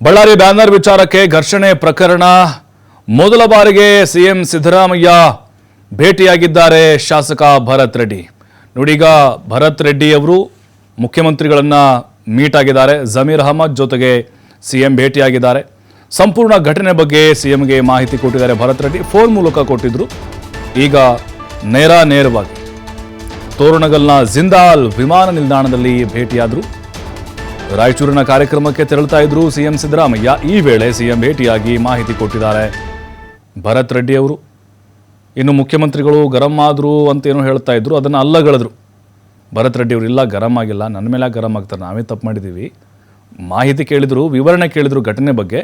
Ballari banner ವಿಚಾರಕ್ಕೆ ಘರ್ಷಣೆ ಪ್ರಕರಣ ಮೊದಲ ಬಾರಿಗೆ ಸಿಎಂ ಸಿದ್ದರಾಮಯ್ಯ ಭೇಟಿಯಾಗಿದ್ದಾರೆ ಶಾಸಕ ಭರತ್ ರೆಡ್ಡಿ. ನೋಡೀಗ ಭರತ್ ರೆಡ್ಡಿ ಅವರು ಮುಖ್ಯಮಂತ್ರಿಗಳನ್ನ ಮೀಟ್ ಆಗಿದ್ದಾರೆ. ಜಮೀರ್ ಅಹಮದ್ ಜೊತೆಗೆ ಸಿಎಂ ಭೇಟಿಯಾಗಿದ್ದಾರೆ. ಸಂಪೂರ್ಣ ಘಟನೆ ಬಗ್ಗೆ ಸಿಎಂಗೆ ಮಾಹಿತಿ ಕೊಟ್ಟಿದ್ದಾರೆ ಭರತ್ ರೆಡ್ಡಿ. ಫೋನ್ ಮೂಲಕ ಕೊಟ್ಟಿದ್ರು. ಈಗ ನೇರವಾಗಿ ತೋರಣಗಲ್ನ ಜಿಂದಾಲ್ ವಿಮಾನ ನಿಲ್ದಾಣದಲ್ಲಿ ಭೇಟಿಯಾದರು. ರಾಯಚೂರಿನ ಕಾರ್ಯಕ್ರಮಕ್ಕೆ ತೆರಳುತ್ತಾ ಇದ್ರು ಸಿಎಂ ಸಿದ್ದರಾಮಯ್ಯ. ಈ ವೇಳೆ ಸಿಎಂ ಭೇಟಿಯಾಗಿ ಮಾಹಿತಿ ಕೊಟ್ಟಿದ್ದಾರೆ ಭರತ್ ರೆಡ್ಡಿ ಅವರು. ಇನ್ನು ಮುಖ್ಯಮಂತ್ರಿಗಳು ಗರಂ ಆದ್ರು ಅಂತ ಏನೋ ಹೇಳ್ತಾ ಇದ್ರು, ಅದನ್ನು ಅಲ್ಲಗಳೆದ್ರು ಭರತ್ ರೆಡ್ಡಿ ಅವರು. ಇಲ್ಲ, ಗರಂ ಆಗಿಲ್ಲ, ನನ್ನ ಮೇಲೆ ಗರಂ ಆಗ್ತಾರೆ, ನಾವೇ ತಪ್ಪು ಮಾಡಿದ್ದೀವಿ. ಮಾಹಿತಿ ಕೇಳಿದ್ರು, ವಿವರಣೆ ಕೇಳಿದ್ರು ಘಟನೆ ಬಗ್ಗೆ.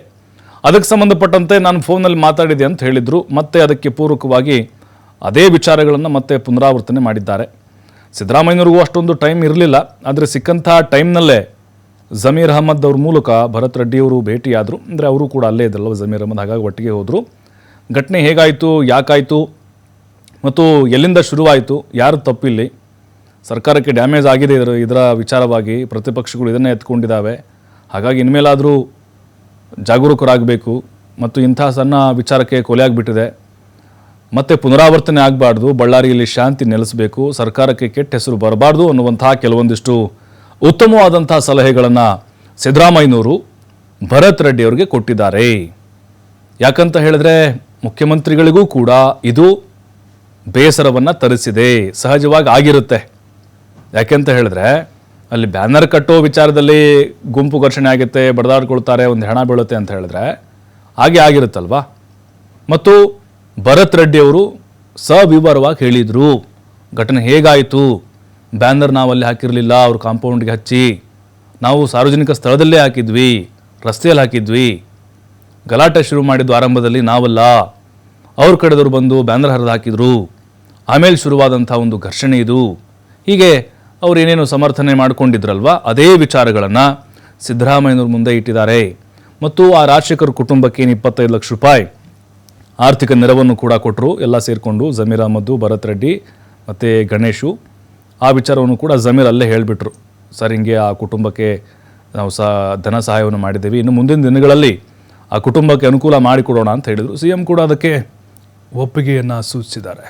ಅದಕ್ಕೆ ಸಂಬಂಧಪಟ್ಟಂತೆ ನಾನು ಫೋನಲ್ಲಿ ಮಾತಾಡಿದೆ ಅಂತ ಹೇಳಿದರು. ಮತ್ತೆ ಅದಕ್ಕೆ ಪೂರಕವಾಗಿ ಅದೇ ವಿಚಾರಗಳನ್ನು ಮತ್ತೆ ಪುನರಾವರ್ತನೆ ಮಾಡಿದ್ದಾರೆ. ಸಿದ್ದರಾಮಯ್ಯನವ್ರಿಗೂ ಅಷ್ಟೊಂದು ಟೈಮ್ ಇರಲಿಲ್ಲ, ಆದರೆ ಸಿಕ್ಕಂಥ ಟೈಮ್ನಲ್ಲೇ ಜಮೀರ್ ಅಹಮದ್ ಅವ್ರ ಮೂಲಕ ಭರತ್ ರೆಡ್ಡಿಯವರು ಭೇಟಿಯಾದರು. ಅಂದರೆ ಅವರು ಕೂಡ ಅಲ್ಲೇ ಇದ್ರಲ್ಲ ಜಮೀರ್ ಅಹಮದ್, ಹಾಗಾಗಿ ಒಟ್ಟಿಗೆ ಹೋದರು. ಘಟನೆ ಹೇಗಾಯಿತು, ಯಾಕಾಯಿತು ಮತ್ತು ಎಲ್ಲಿಂದ ಶುರುವಾಯಿತು, ಯಾರು ತಪ್ಪಿಲ್ಲಿ, ಸರ್ಕಾರಕ್ಕೆ ಡ್ಯಾಮೇಜ್ ಆಗಿದೆ ಇದರ ವಿಚಾರವಾಗಿ ಪ್ರತಿಪಕ್ಷಗಳು ಇದನ್ನೇ ಎತ್ಕೊಂಡಿದ್ದಾವೆ. ಹಾಗಾಗಿ ಇನ್ಮೇಲಾದರೂ ಜಾಗರೂಕರಾಗಬೇಕು ಮತ್ತು ಇಂಥ ಸಣ್ಣ ವಿಚಾರಕ್ಕೆ ಕೊಲೆ ಆಗಿಬಿಟ್ಟಿದೆ, ಮತ್ತೆ ಪುನರಾವರ್ತನೆ ಆಗಬಾರ್ದು, ಬಳ್ಳಾರಿಯಲ್ಲಿ ಶಾಂತಿ ನೆಲೆಸಬೇಕು, ಸರ್ಕಾರಕ್ಕೆ ಕೆಟ್ಟ ಹೆಸರು ಬರಬಾರ್ದು ಅನ್ನುವಂತಹ ಕೆಲವೊಂದಿಷ್ಟು ಉತ್ತಮವಾದಂಥ ಸಲಹೆಗಳನ್ನು ಸಿದ್ದರಾಮಯ್ಯನವರು ಭರತ್ ರೆಡ್ಡಿ ಅವರಿಗೆ ಕೊಟ್ಟಿದ್ದಾರೆ. ಯಾಕಂತ ಹೇಳಿದ್ರೆ ಮುಖ್ಯಮಂತ್ರಿಗಳಿಗೂ ಕೂಡ ಇದು ಬೇಸರವನ್ನು ತರಿಸಿದೆ. ಸಹಜವಾಗಿ ಆಗಿರುತ್ತೆ. ಯಾಕೆಂತ ಹೇಳಿದ್ರೆ ಅಲ್ಲಿ ಬ್ಯಾನರ್ ಕಟ್ಟೋ ವಿಚಾರದಲ್ಲಿ ಗುಂಪು ಘರ್ಷಣೆ ಆಗುತ್ತೆ, ಬಡದಾಡ್ಕೊಳ್ತಾರೆ, ಒಂದು ಹೆಣ ಬೀಳುತ್ತೆ ಅಂತ ಹೇಳಿದ್ರೆ ಹಾಗೆ ಆಗಿರುತ್ತಲ್ವಾ. ಮತ್ತು ಭರತ್ ರೆಡ್ಡಿ ಅವರು ಸವಿವರವಾಗಿ ಹೇಳಿದರು ಘಟನೆ ಹೇಗಾಯಿತು. ಬ್ಯಾನರ್ ನಾವಲ್ಲಿ ಹಾಕಿರಲಿಲ್ಲ, ಅವ್ರ ಕಾಂಪೌಂಡ್ಗೆ ಹಚ್ಚಿ, ನಾವು ಸಾರ್ವಜನಿಕ ಸ್ಥಳದಲ್ಲೇ ಹಾಕಿದ್ವಿ, ರಸ್ತೆಯಲ್ಲಿ ಹಾಕಿದ್ವಿ. ಗಲಾಟೆ ಶುರು ಮಾಡಿದ್ದು ಆರಂಭದಲ್ಲಿ ನಾವಲ್ಲ, ಅವ್ರ ಕಡೆದವರು ಬಂದು ಬ್ಯಾನರ್ ಹರಿದು ಹಾಕಿದ್ರು, ಆಮೇಲೆ ಶುರುವಾದಂಥ ಒಂದು ಘರ್ಷಣೆ ಇದು. ಹೀಗೆ ಅವ್ರು ಏನೇನು ಸಮರ್ಥನೆ ಮಾಡಿಕೊಂಡಿದ್ರಲ್ವ, ಅದೇ ವಿಚಾರಗಳನ್ನು ಸಿದ್ದರಾಮಯ್ಯನವ್ರ ಮುಂದೆ ಇಟ್ಟಿದ್ದಾರೆ. ಮತ್ತು ಆ ರಾಜಶೇಖರ್ ಕುಟುಂಬಕ್ಕೆ 25 ಲಕ್ಷ ರೂಪಾಯಿ ಆರ್ಥಿಕ ನೆರವನ್ನು ಕೂಡ ಕೊಟ್ಟರು. ಎಲ್ಲ ಸೇರಿಕೊಂಡು ಜಮೀರ್ ಅಹಮದ್, ಭರತ್ ರೆಡ್ಡಿ ಮತ್ತು ಗಣೇಶು. ಆ ವಿಚಾರವನ್ನು ಕೂಡ ಜಮೀರ್ ಅಲ್ಲೇ ಹೇಳಿಬಿಟ್ರು, ಸರ್ ಹಿಂಗೆ ಆ ಕುಟುಂಬಕ್ಕೆ ನಾವು ಧನ ಸಹಾಯವನ್ನು ಮಾಡಿದ್ದೇವೆ, ಇನ್ನು ಮುಂದಿನ ದಿನಗಳಲ್ಲಿ ಆ ಕುಟುಂಬಕ್ಕೆ ಅನುಕೂಲ ಮಾಡಿಕೊಡೋಣ ಅಂತ ಹೇಳಿದರು. ಸಿಎಂ ಕೂಡ ಅದಕ್ಕೆ ಒಪ್ಪಿಗೆಯನ್ನು ಸೂಚಿಸಿದ್ದಾರೆ.